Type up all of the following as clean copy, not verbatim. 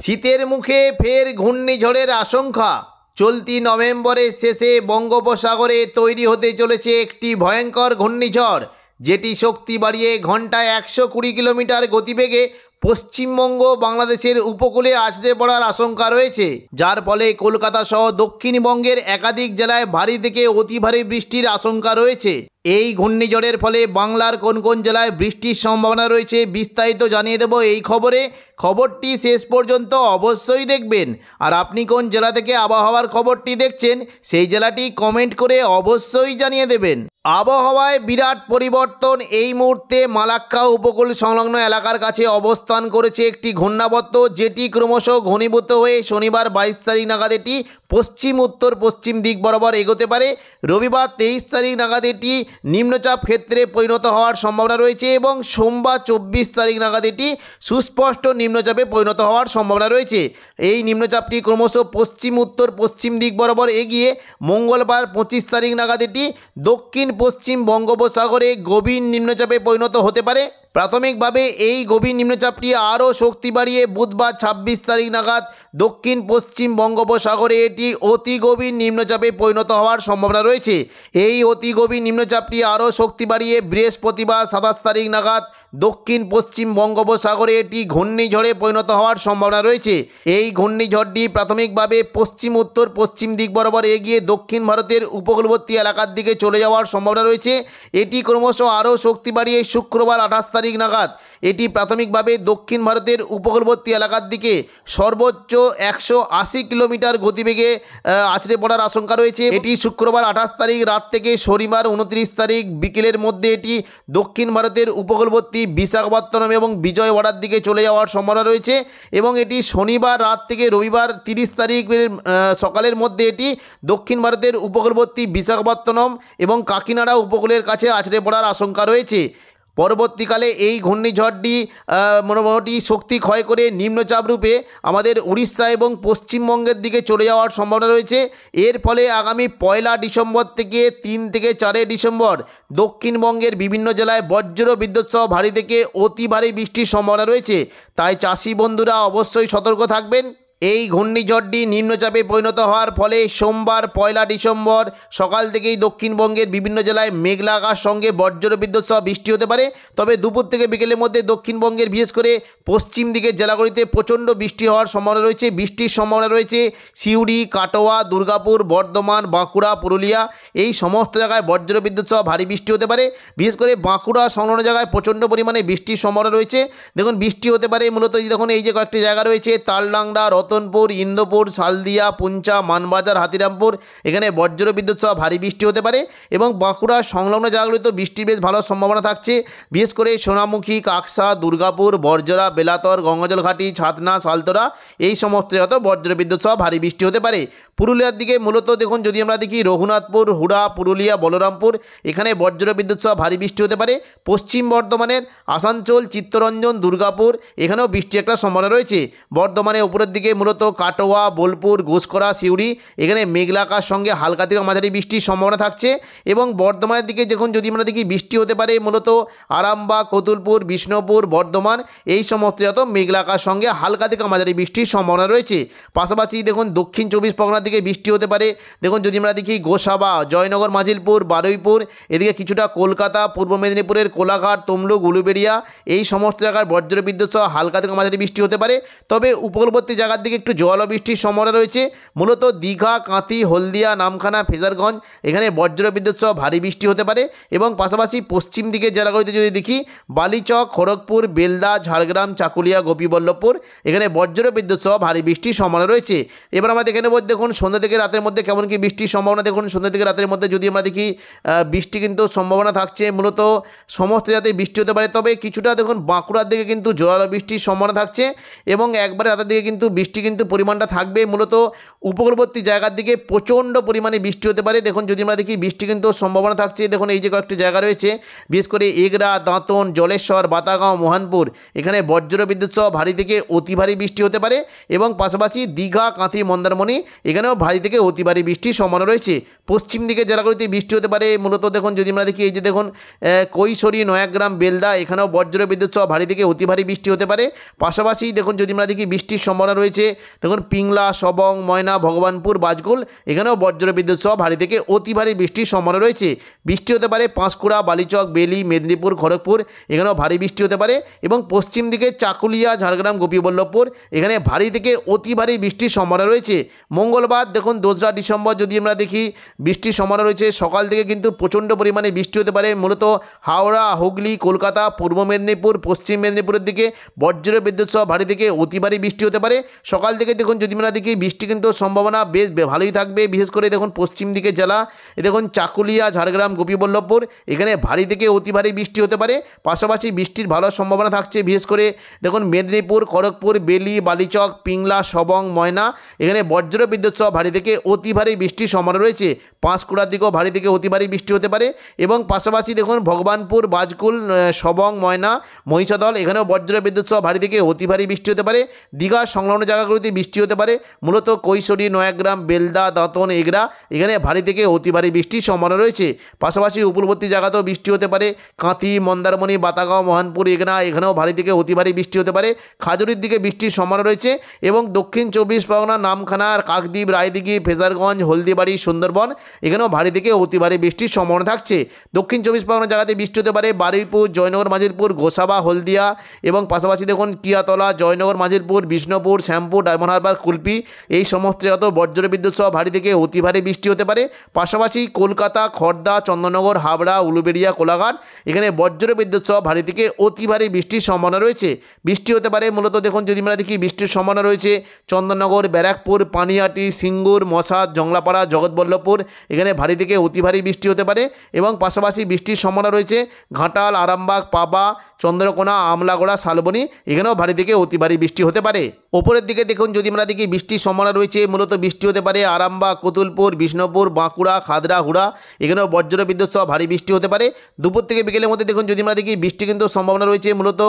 শীতের মুখে ফের ঘূর্ণিঝড়ের আশঙ্কা। চলতি নভেম্বরের শেষে বঙ্গোপসাগরে তৈরি হতে চলেছে একটি ভয়ঙ্কর ঘূর্ণিঝড়, যেটি শক্তি বাড়িয়ে ঘন্টায় 120 কিলোমিটার গতিবেগে পশ্চিমবঙ্গ বাংলাদেশের উপকূলে আছড়ে পড়ার আশঙ্কা রয়েছে, যার ফলে কলকাতা সহ দক্ষিণবঙ্গের একাধিক জেলায় ভারী থেকে অতি ভারী বৃষ্টির আশঙ্কা রয়েছে। এই ঘূর্ণিঝড়ের ফলে বাংলার কোন কোন জেলায় বৃষ্টির সম্ভাবনা রয়েছে বিস্তারিত জানিয়ে দেব এই খবরে। খবরটি শেষ পর্যন্ত অবশ্যই দেখবেন। আর আপনি কোন জেলা থেকে আবহাওয়ার খবরটি দেখছেন সেই জেলাটি কমেন্ট করে অবশ্যই জানিয়ে দেবেন। আবহাওয়ায় বিরাট পরিবর্তন। এই মুহূর্তে মালাক্কা উপকূল সংলগ্ন এলাকার কাছে অবস্থান করেছে একটি ঘূর্ণাবর্ত, যেটি ক্রমশ ঘনীভূত হয়ে শনিবার 22 তারিখ নাগাদ এটি পশ্চিম উত্তর পশ্চিম দিক বরাবর এগোতে পারে। রবিবার 23 তারিখ নাগাদ এটি নিম্নচাপ ক্ষেত্রে পরিণত হওয়ার সম্ভাবনা রয়েছে এবং সোমবার 24 তারিখ নাগাদ এটি সুস্পষ্ট নিম্নচাপে পরিণত হওয়ার সম্ভাবনা রয়েছে। এই নিম্নচাপটি ক্রমশ পশ্চিম উত্তর পশ্চিম দিক বরাবর এগিয়ে মঙ্গলবার 25 তারিখ নাগাদ এটি দক্ষিণ পশ্চিম বঙ্গোপসাগরে গভীর নিম্নচাপে পরিণত হতে পারে। প্রাথমিকভাবে এই গভীর নিম্নচাপটি আরও শক্তি বাড়িয়ে বুধবার 26 তারিখ নাগাদ দক্ষিণ পশ্চিম বঙ্গোপসাগরে এটি অতি গভীর নিম্নচাপে পরিণত হওয়ার সম্ভাবনা রয়েছে। এই অতি গভীর নিম্নচাপটি আরও শক্তি বাড়িয়ে বৃহস্পতিবার 27 তারিখ নাগাদ দক্ষিণ পশ্চিম বঙ্গোপসাগরে এটি ঘূর্ণিঝড়ে পরিণত হওয়ার সম্ভাবনা রয়েছে। এই ঘূর্ণিঝড়টি প্রাথমিকভাবে পশ্চিম উত্তর পশ্চিম দিক বরাবর এগিয়ে দক্ষিণ ভারতের উপকূলবর্তী এলাকার দিকে চলে যাওয়ার সম্ভাবনা রয়েছে। এটি ক্রমশ আরও শক্তি বাড়িয়ে শুক্রবার 28 তারিখ নাগাদ এটি প্রাথমিকভাবে দক্ষিণ ভারতের উপকূলবর্তী এলাকার দিকে সর্বোচ্চ 180 কিলোমিটার গতিবেগে আছড়ে পড়ার আশঙ্কা রয়েছে। এটি শুক্রবার 28 তারিখ রাত থেকে শনিবার 29 তারিখ বিকেলের মধ্যে এটি দক্ষিণ ভারতের উপকূলবর্তী বিশাখাপত্তনম এবং বিজয়ওয়াড়ার দিকে চলে যাওয়ার সম্ভাবনা রয়েছে এবং এটি শনিবার রাত থেকে রবিবার 30 তারিখের সকালের মধ্যে এটি দক্ষিণ ভারতের উপকূলবর্তী বিশাখাপত্তনম এবং কাকিনাড়া উপকূলের কাছে আছড়ে পড়ার আশঙ্কা রয়েছে। পরবর্তীকালে এই ঘূর্ণিঝড়টি মোটামুটি শক্তি ক্ষয় করে নিম্নচাপ রূপে আমাদের উড়িষ্যা এবং পশ্চিমবঙ্গের দিকে চলে যাওয়ার সম্ভাবনা রয়েছে। এর ফলে আগামী 1 ডিসেম্বর থেকে 3 থেকে 4 ডিসেম্বর দক্ষিণবঙ্গের বিভিন্ন জেলায় বজ্র বিদ্যুৎ সহ ভারী থেকে অতি ভারী বৃষ্টির সম্ভাবনা রয়েছে। তাই চাষি বন্ধুরা অবশ্যই সতর্ক থাকবেন। এই ঘূর্ণিঝড়টি নিম্নচাপে পরিণত হওয়ার ফলে সোমবার 1 ডিসেম্বর সকাল থেকেই দক্ষিণবঙ্গের বিভিন্ন জেলায় মেঘলা আকাশ সঙ্গে বজ্রবিদ্যুৎ সহ বৃষ্টি হতে পারে। তবে দুপুর থেকে বিকেলের মধ্যে দক্ষিণবঙ্গের বিশেষ করে পশ্চিম দিকের জেলাগুলিতে প্রচণ্ড বৃষ্টি হওয়ার সম্ভাবনা রয়েছে। বৃষ্টির সম্ভাবনা রয়েছে সিউড়ি, কাটোয়া, দুর্গাপুর, বর্ধমান, বাঁকুড়া, পুরুলিয়া এই সমস্ত জায়গায় বজ্রবিদ্যুৎ সহ ভারী বৃষ্টি হতে পারে। বিশেষ করে বাঁকুড়া সংলগ্ন জায়গায় প্রচণ্ড পরিমাণে বৃষ্টির সম্ভাবনা রয়েছে। দেখুন বৃষ্টি হতে পারে মূলত দেখুন এই যে কয়েকটি জায়গা রয়েছে তালডাংরা, রতনপুর, ইন্দোপুর, সালদিয়া, পুঞ্চা, মানবাজার, হাতিরামপুর, এখানে বজ্রবিদ্যুৎ সহ ভারী বৃষ্টি হতে পারে এবং বাঁকুড়া সংলগ্ন জায়গাগুলিতে বৃষ্টির বেশ ভালো সম্ভাবনা থাকছে। বিশেষ করে সোনামুখী, কাকসা, দুর্গাপুর, বরজরা, বেলাতর, গঙ্গাজলঘাটি, ছাতনা, সালতরা এই সমস্ত জায়গাতে বজ্রবিদ্যুৎ সহ ভারী বৃষ্টি হতে পারে। পুরুলিয়ার দিকে মূলত দেখুন যদি আমরা দেখি রঘুনাথপুর, হুড়া, পুরুলিয়া, বলরামপুর এখানে বজ্রবিদ্যুৎ সহ ভারী বৃষ্টি হতে পারে। পশ্চিম বর্ধমানের আসানসোল, চিত্তরঞ্জন, দুর্গাপুর এখানেও বৃষ্টির একটা সম্ভাবনা রয়েছে। বর্ধমানে উপরের দিকে মূলত কাটোয়া, বোলপুর, ঘোষকরা, সিউড়ি এখানে মেঘলা আকাশ সঙ্গে হালকা থেকে মাঝারি বৃষ্টির সম্ভাবনা থাকছে এবং বর্ধমানের দিকে দেখুন যদি আমরা দেখি বৃষ্টি হতে পারে মূলত আরামবাগ, কতুলপুর, বিষ্ণুপুর, বর্ধমান এই সমস্ত যত মেঘলা আকাশ সঙ্গে হালকা থেকে মাঝারি বৃষ্টির সম্ভাবনা রয়েছে। পাশাপাশি দেখুন দক্ষিণ 24 পরগনার দিকে বৃষ্টি হতে পারে। দেখুন যদি আমরা দেখি গোসাবা, জয়নগর, মাজিলপুর, বারুইপুর এদিকে কিছুটা কলকাতা, পূর্ব মেদিনীপুরের কোলাঘাট, তমলুক, উলুবেড়িয়া এই সমস্ত জায়গায় বজ্রবিদ্যুৎ সহ হালকা থেকে মাঝারি বৃষ্টি হতে পারে। তবে উপকূলবর্তী জায়গার দিকে একটু জল বৃষ্টির সম্ভাবনা রয়েছে। মূলত দীঘা, কাঁথি, হলদিয়া, নামখানা, ফেজারগঞ্জ এখানে বজ্রবিদ্যুৎ সহ ভারী বৃষ্টি হতে পারে এবং পাশাপাশি পশ্চিম দিকের জেলাগুলিতে যদি দেখি বালিচক, খড়গপুর, বেলদা, ঝাড়গ্রাম, চাকুলিয়া, গোপীবল্লভপুর এখানে বজ্রবিদ্যুৎ সহ ভারী বৃষ্টির সম্ভাবনা রয়েছে। এবার আমরা দেখে নেব দেখুন সন্ধ্যা থেকে রাতের মধ্যে কেমন কি বৃষ্টির সম্ভাবনা। দেখুন সন্ধ্যা থেকে রাতের মধ্যে যদি আমরা দেখি বৃষ্টি কিন্তু সম্ভাবনা থাকছে মূলত সমস্ত জায়গায় বৃষ্টি হতে পারে। তবে কিছুটা দেখুন বাঁকুড়ার দিকে কিন্তু জোরালো বৃষ্টির সম্ভাবনা থাকছে এবং একবারে রাতের দিকে কিন্তু বৃষ্টি বৃষ্টি কিন্তু পরিমাণটা থাকবে মূলত উপকূলবর্তী জায়গার দিকে প্রচণ্ড পরিমাণে বৃষ্টি হতে পারে। দেখুন যদি আমরা দেখি বৃষ্টি কিন্তু সম্ভাবনা থাকছে। দেখুন এই যে কয়েকটি জায়গা রয়েছে, বিশেষ করে এগরা, দাঁতন, জলেশ্বর, বাতাগাঁও, মোহনপুর, এখানে বজ্র বিদ্যুৎ সহ ভারী থেকে অতি ভারী বৃষ্টি হতে পারে। এবং পাশাপাশি দীঘা, কাঁথি, মন্দারমণি, এখানেও ভারী থেকে অতি ভারী বৃষ্টির সম্ভাবনা রয়েছে। পশ্চিম দিকে জেলাগুলিতে বৃষ্টি হতে পারে মূলত দেখুন যদি আমরা দেখি এই যে দেখুন কৈশোরী, নয়াগ্রাম, বেলদা, এখানেও বজ্র বিদ্যুৎ সহ ভারী থেকে অতি ভারী বৃষ্টি হতে পারে। পাশাপাশি দেখুন যদি আমরা দেখি বৃষ্টির সম্ভাবনা রয়েছে দেখুন পিংলা, সবং, ময়না, ভগবানপুর, বাজকুল, এখানেও বজ্র বিদ্যুৎ সহ ভারী থেকে অতি ভারী বৃষ্টির সম্ভাবনা রয়েছে। বৃষ্টি হতে পারে পাঁশকুড়া, বালিচক, বেলি, মেদিনীপুর, খড়গপুর, এখানেও ভারী বৃষ্টি হতে পারে। এবং পশ্চিম দিকে চাকুলিয়া, ঝাড়গ্রাম, গোপীবল্লভপুর, এখানে ভারী থেকে অতি ভারী বৃষ্টির সম্ভাবনা রয়েছে। মঙ্গলবার দেখুন 2রা ডিসেম্বর যদি আমরা দেখি বৃষ্টির সম্ভাবনা রয়েছে। সকাল থেকে কিন্তু প্রচণ্ড পরিমাণে বৃষ্টি হতে পারে মূলত হাওড়া, হুগলি, কলকাতা, পূর্ব মেদিনীপুর, পশ্চিম মেদিনীপুরের দিকে বজ্র বিদ্যুৎ সহ ভারী থেকে অতি ভারী বৃষ্টি হতে পারে। সকাল থেকে দেখুন যদি আমরা দেখি বৃষ্টি কিন্তু সম্ভাবনা বেশ ভালোই থাকবে। বিশেষ করে দেখুন পশ্চিম দিকে জেলা দেখুন চাকুলিয়া, ঝাড়গ্রাম, গোপীবল্লভপুর, এখানে ভারী থেকে অতি ভারী বৃষ্টি হতে পারে। পাশাপাশি বৃষ্টির ভালো সম্ভাবনা থাকছে বিশেষ করে দেখুন মেদিনীপুর, খড়গপুর, বেলি, বালিচক, পিংলা, সবং, ময়না, এখানে বজ্র বিদ্যুৎ সহ ভারী থেকে অতি ভারী বৃষ্টির সম্ভাবনা রয়েছে। পাঁশকুড়ার দিকেও ভারী থেকে অতি ভারী বৃষ্টি হতে পারে। এবং পাশাপাশি দেখুন ভগবানপুর, বাজকুল, সবং, ময়না, মহিষাদল, এখানেও বজ্র বিদ্যুৎ সহ ভারী থেকে অতি ভারী বৃষ্টি হতে পারে। দীঘা সংলগ্ন জায়গাগুলিতে বৃষ্টি হতে পারে মূলত কৈশোরী, নয়াগ্রাম, বেলদা, দাঁতন, এগরা, এখানে ভারী থেকে অতি ভারী বৃষ্টির সম্ভাবনা রয়েছে। পাশাপাশি উপকূলবর্তী জায়গাতেও বৃষ্টি হতে পারে কাঁথি, মন্দারমণি, বাতাগাঁও, মোহনপুর, এগরা, এখানেও ভারী থেকে অতি ভারী বৃষ্টি হতে পারে। খাজুরির দিকে বৃষ্টির সম্ভাবনা রয়েছে। এবং দক্ষিণ 24 পরগনা, নামখানা, কাকদ্বীপ, রায়দিঘি, ফেজারগঞ্জ, হলদিবাড়ি, সুন্দরবন, এখানেও ভারী থেকে অতি ভারী বৃষ্টির সম্ভাবনা থাকছে। দক্ষিণ 24 পরগনা জায়গাতে বৃষ্টি হতে পারে বারুইপুর, জয়নগর, মাজিরপুর, গোসাবা, হলদিয়া, এবং পাশাপাশি দেখুন কিয়াতলা, জয়নগর, মাজিরপুর, বিষ্ণুপুর, শ্যামপুর, ডায়মন্ড হারবার, কুলপি, এই সমস্ত জায়গাতেও বজ্র বিদ্যুৎ সহ ভারী থেকে অতি ভারী বৃষ্টি হতে পারে। পাশাপাশি কলকাতা, খড়দা, চন্দননগর, হাবড়া, উলুবেড়িয়া, কোলাঘাট, এখানে বজ্র বিদ্যুৎ সহ ভারী থেকে অতি ভারী বৃষ্টির সম্ভাবনা রয়েছে। বৃষ্টি হতে পারে মূলত দেখুন যদি আমরা দেখি বৃষ্টির সম্ভাবনা রয়েছে চন্দননগর, ব্যারাকপুর, পানিহাটি, সিঙ্গুর, মশাদ, জংলাপাড়া, জগৎবল্লভপুর, এখানে ভারী থেকে অতি ভারী বৃষ্টি হতে পারে। এবং পাশাপাশি বৃষ্টির সম্ভাবনা রয়েছে ঘাটাল, আরামবাগ, পাবা, চন্দ্রকোনা, আমলাগোড়া, শালবনী, এখানেও ভারী থেকে অতি ভারী বৃষ্টি হতে পারে। ওপরের দিকে দেখুন যদি আমরা দেখি বৃষ্টির সম্ভাবনা রয়েছে মূলত বৃষ্টি হতে পারে আরামবাগ, কতুলপুর, বিষ্ণুপুর, বাঁকুড়া, খাদড়া, হুড়া, এখানেও বজ্র বিদ্যুৎ সহ ভারী বৃষ্টি হতে পারে। দুপুর থেকে বিকেলের মধ্যে দেখুন যদি আমরা দেখি বৃষ্টি কিন্তু সম্ভাবনা রয়েছে মূলত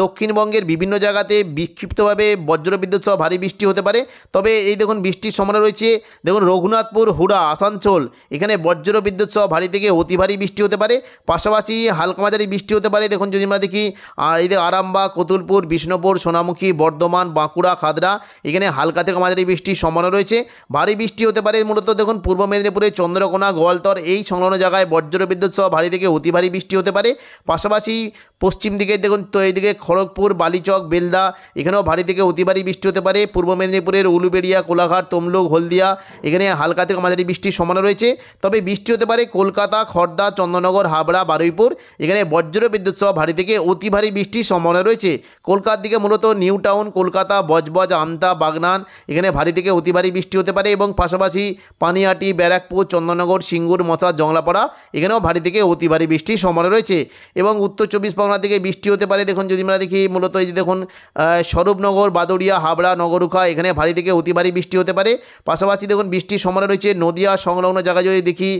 দক্ষিণবঙ্গের বিভিন্ন জায়গাতে বিক্ষিপ্তভাবে বজ্র বিদ্যুৎ সহ ভারী বৃষ্টি হতে পারে। তবে এই দেখুন বৃষ্টির সম্ভাবনা রয়েছে দেখুন রঘুনাথপুর, হুড়া, আসানসোল, এখানে বজ্র বিদ্যুৎ সহ ভারী থেকে অতি ভারী বৃষ্টি হতে পারে। পাশাপাশি হালকা মাঝারি বৃষ্টি হতে পারে দেখুন যদি আমরা দেখি এই যে আরামবাগ, কতুলপুর, বিষ্ণুপুর, সোনামুখী, বর্ধমান, বাঁকুড়া, খাদড়া, এখানে হালকা থেকে মাঝারি বৃষ্টির সম্ভাবনা রয়েছে। ভারী বৃষ্টি হতে পারে মূলত দেখুন পূর্ব মেদিনীপুরে চন্দ্রকোনা, গোয়ালতর, এই সংলগ্ন জায়গায় বজ্র বিদ্যুৎ সহ ভারী থেকে অতি ভারী বৃষ্টি হতে পারে। পাশাপাশি পশ্চিম দিকে দেখুন তো এইদিকে খড়গপুর, বালিচক, বেলদা, এখানেও ভারী থেকে অতি ভারী বৃষ্টি হতে পারে। পূর্ব মেদিনীপুরের উলুবেড়িয়া, কোলাঘাট, তমলুক, হলদিয়া, এখানে হালকা থেকে মাঝারি বৃষ্টির সম্ভাবনা রয়েছে। তবে বৃষ্টি হতে পারে কলকাতা, খড়দা, চন্দননগর, হাবড়া, বারুইপুর, এখানে বজ্র বিদ্যুৎ সহ ভারী থেকে অতি ভারী বৃষ্টির সম্ভাবনা রয়েছে। কলকাতার দিকে মূলত নিউ টাউন, কলকাতা, বজবজ, আমতা, বাগনান, এখানে ভারী থেকে অতি ভারী বৃষ্টি হতে পারে। এবং পাশাপাশি পানিহাটি, ব্যারাকপুর, চন্দননগর, সিঙ্গুর, মশাদ, জংলাপাড়া, এখানেও ভারী থেকে অতি ভারী বৃষ্টির সম্ভাবনা রয়েছে। এবং উত্তর 24 পরগনা থেকে বৃষ্টি হতে পারে দেখুন যদি আমরা দেখি মূলত এই যে দেখুন স্বরূপনগর, বাদুড়িয়া, হাবড়া, নগরুখা, এখানে ভারী থেকে অতি ভারী বৃষ্টি হতে পারে। পাশাপাশি দেখুন বৃষ্টির সম্ভাবনা রয়েছে নদিয়া সংলগ্ন জায়গায় যদি দেখি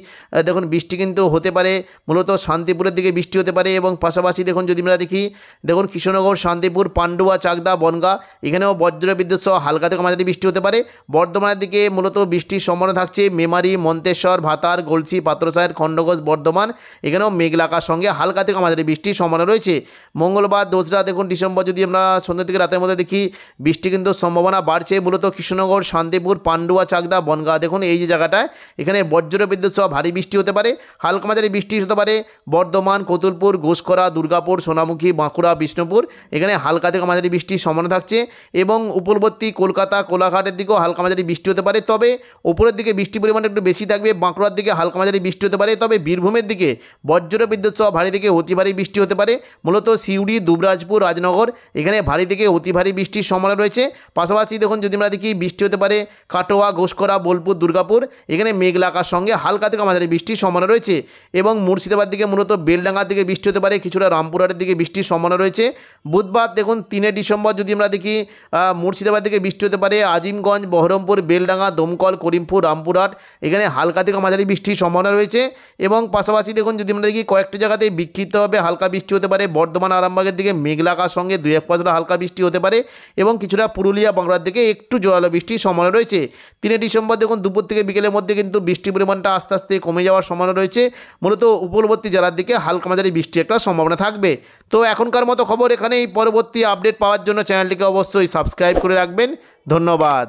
দেখুন বৃষ্টি কিন্তু হতে পারে মূলত শান্তিপুরের দিকে বৃষ্টি হতে পারে। এবং পাশাপাশি দেখুন যদি আমরা দেখি দেখুন কৃষ্ণনগর, শান্তিপুর, পান্ডুয়া, চাকদা, বনগাঁ, এখানেও বজ্র বিদ্যুৎ সহ হালকা থেকে মাঝারি বৃষ্টি হতে পারে। বর্ধমানের দিকে মূলত বৃষ্টির সম্ভাবনা থাকছে মেমারি, মন্তেশ্বর, ভাতার, গলসি, পাত্রসাহের, খণ্ডঘোষ, বর্ধমান, এখানেও মেঘলা আকাশের সঙ্গে হালকা থেকে মাঝারি বৃষ্টির সম্ভাবনা রয়েছে। মঙ্গলবার 2রা দেখুন ডিসেম্বর যদি আমরা সন্ধ্যা থেকে রাতের মধ্যে দেখি বৃষ্টি কিন্তু সম্ভাবনা বাড়ছে মূলত কৃষ্ণনগর, শান্তিপুর, পান্ডুয়া, চাকদা, বনগাঁ, দেখুন এই যে জায়গাটায় এখানে বজ্র বিদ্যুৎ সহ ভারী বৃষ্টি হতে পারে। হালকা মাঝারি বৃষ্টি হতে পারে বর্ধমান, কতুলপুর, ঘোষকরা, দুর্গাপুর, সোনামুখী, বাঁকুড়া, বিষ্ণুপুর, এখানে হালকা থেকে মাঝারি বৃষ্টির সম্ভাবনা থাকছে। এবং উপকূলবর্তী কলকাতা, কোলাঘাটের দিকেও হালকা মাঝারি বৃষ্টি হতে পারে। তবে উপরের দিকে বৃষ্টির পরিমাণ একটু বেশি থাকবে। বাঁকুড়ার দিকে হালকা মাঝারি বৃষ্টি হতে পারে। তবে বীরভূমের দিকে বজ্র বিদ্যুৎ সহ ভারী থেকে অতি ভারী বৃষ্টি হতে পারে মূলত সিউড়ি, দুবরাজপুর, রাজনগর, এখানে ভারী থেকে অতি ভারী বৃষ্টির সম্ভাবনা রয়েছে। পাশাপাশি দেখুন যদি আমরা দেখি বৃষ্টি হতে পারে কাটোয়া, ঘোষকরা, বোলপুর, দুর্গাপুর, এখানে মেঘলা আকাশের সঙ্গে হালকা থেকে মাঝারি বৃষ্টির সম্ভাবনা রয়েছে। এবং মুর্শিদাবাদ দিকে মূলত বেলডাঙ্গার দিকে বৃষ্টি হতে পারে কিছুটা রামপুরহাটের বুধবারের দিকে বৃষ্টির সম্ভাবনা রয়েছে। বুধবার দেখুন 3 ডিসেম্বর যদি আমরা দেখি মুর্শিদাবাদ থেকে বৃষ্টি হতে পারে, আজিমগঞ্জ, বহরমপুর, বেলডাঙ্গা, দমকল, করিমপুর, রামপুরহাট এখানে হালকা থেকে মাঝারি বৃষ্টির সম্ভাবনা রয়েছে। এবং পাশাপাশি দেখুন যদি আমরা দেখি কয়েকটি জায়গাতে বিক্ষিপ্তভাবে হালকা বৃষ্টি হতে পারে, বর্ধমান, আরামবাগের দিকে মেঘলা আকাশের সঙ্গে 2-1 পশলা হালকা বৃষ্টি হতে পারে এবং কিছুটা পুরুলিয়া, বাংলার দিকে একটু জোরালো বৃষ্টির সম্ভাবনা রয়েছে। 3 ডিসেম্বর দেখুন দুপুর থেকে বিকেলের মধ্যে কিন্তু বৃষ্টির পরিমাণটা আস্তে আস্তে কমে যাওয়ার সম্ভাবনা রয়েছে। মূলত উপকূলবর্তী জেলার দিকে হালকা মাঝারি বৃষ্টি একটা সম্ভাবনা থাকবে। তো এখনকার মতো খবর এখানেই। পরবর্তী আপডেট পাওয়ার জন্য চ্যানেলটিকে অবশ্যই সাবস্ক্রাইব করে রাখবেন। ধন্যবাদ।